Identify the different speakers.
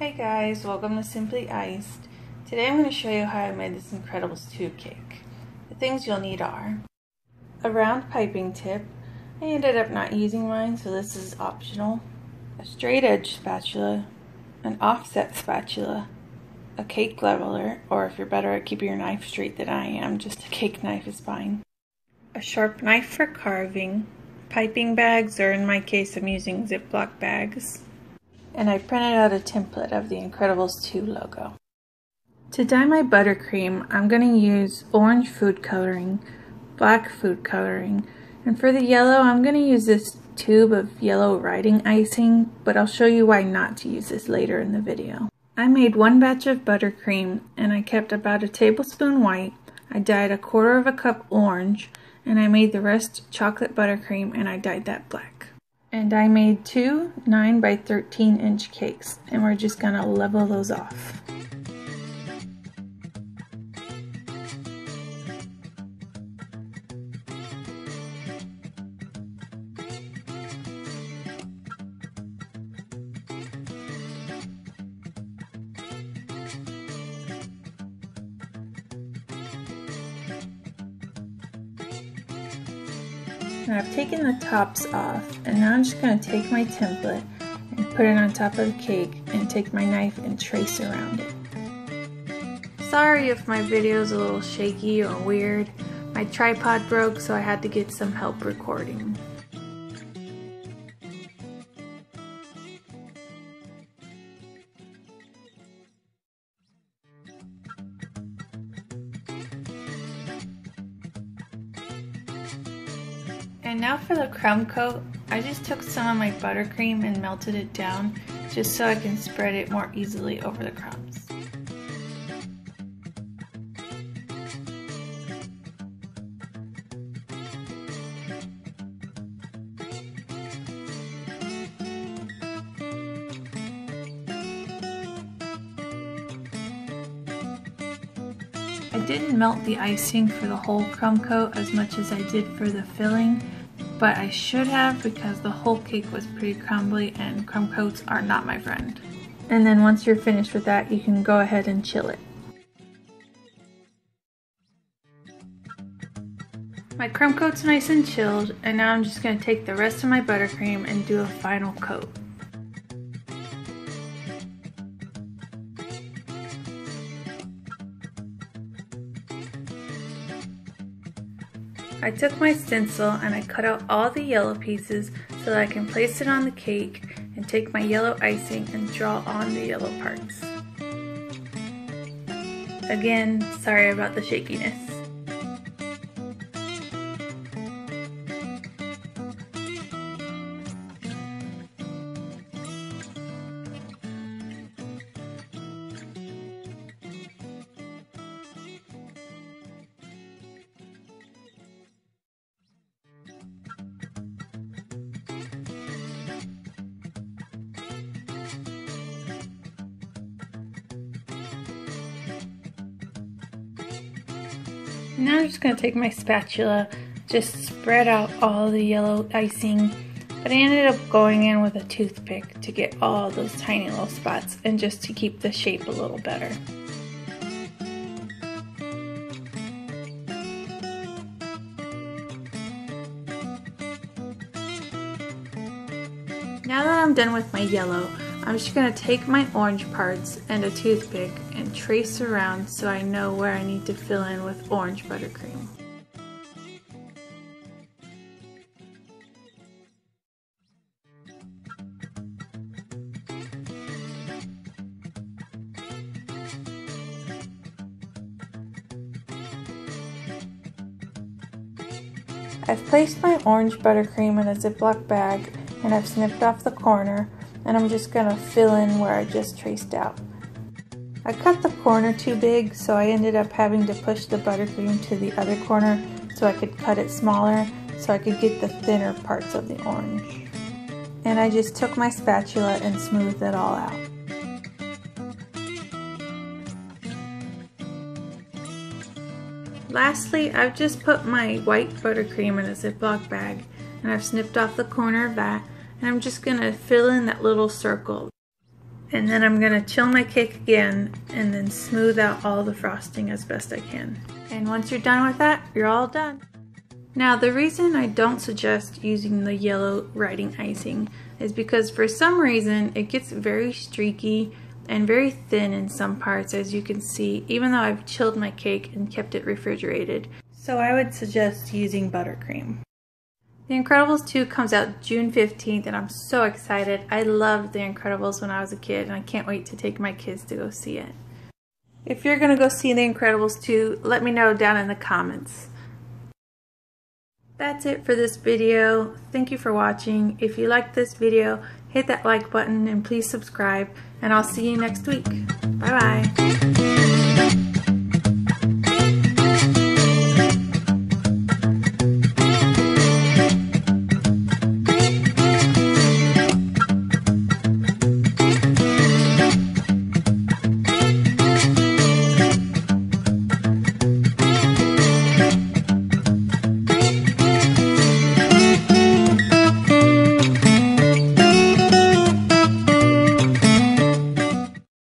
Speaker 1: Hey guys, welcome to Simply Iced. Today I'm going to show you how I made this Incredibles tube cake. The things you'll need are a round piping tip. I ended up not using mine, so this is optional. A straight edge spatula, an offset spatula, a cake leveler, or if you're better at keeping your knife straight than I am, just a cake knife is fine. A sharp knife for carving, piping bags, or in my case I'm using ziploc bags. And I printed out a template of the Incredibles 2 logo. To dye my buttercream, I'm going to use orange food coloring, black food coloring, and for the yellow, I'm going to use this tube of yellow writing icing, but I'll show you why not to use this later in the video. I made one batch of buttercream, and I kept about a tablespoon white. I dyed 1/4 cup orange, and I made the rest chocolate buttercream, and I dyed that black. And I made 2 9 by 13 inch cakes, and we're just gonna level those off. And I've taken the tops off, and now I'm just going to take my template and put it on top of the cake and take my knife and trace around it. Sorry if my video is a little shaky or weird. My tripod broke, so I had to get some help recording. And now for the crumb coat, I just took some of my buttercream and melted it down just so I can spread it more easily over the crumbs. I didn't melt the icing for the whole crumb coat as much as I did for the filling, but I should have because the whole cake was pretty crumbly and crumb coats are not my friend. And then once you're finished with that, you can go ahead and chill it. My crumb coat's nice and chilled, and now I'm just going to take the rest of my buttercream and do a final coat. I took my stencil and I cut out all the yellow pieces so that I can place it on the cake and take my yellow icing and draw on the yellow parts. Again, sorry about the shakiness. Now I'm just going to take my spatula, just spread out all the yellow icing, but I ended up going in with a toothpick to get all those tiny little spots and just to keep the shape a little better. Now that I'm done with my yellow, I'm just going to take my orange parts and a toothpick and trace around so I know where I need to fill in with orange buttercream. I've placed my orange buttercream in a Ziploc bag and I've snipped off the corner, and I'm just going to fill in where I just traced out. I cut the corner too big, so I ended up having to push the buttercream to the other corner so I could cut it smaller so I could get the thinner parts of the orange. And I just took my spatula and smoothed it all out. Lastly, I've just put my white buttercream in a Ziploc bag, and I've snipped off the corner of that, and I'm just going to fill in that little circle. And then I'm gonna chill my cake again and then smooth out all the frosting as best I can. And once you're done with that, you're all done. Now the reason I don't suggest using the yellow writing icing is because for some reason it gets very streaky and very thin in some parts, as you can see, even though I've chilled my cake and kept it refrigerated. So I would suggest using buttercream. The Incredibles 2 comes out June 15th and I'm so excited. I loved The Incredibles when I was a kid and I can't wait to take my kids to go see it. If you're gonna go see The Incredibles 2, let me know down in the comments. That's it for this video. Thank you for watching. If you liked this video, hit that like button and please subscribe, and I'll see you next week. Bye bye.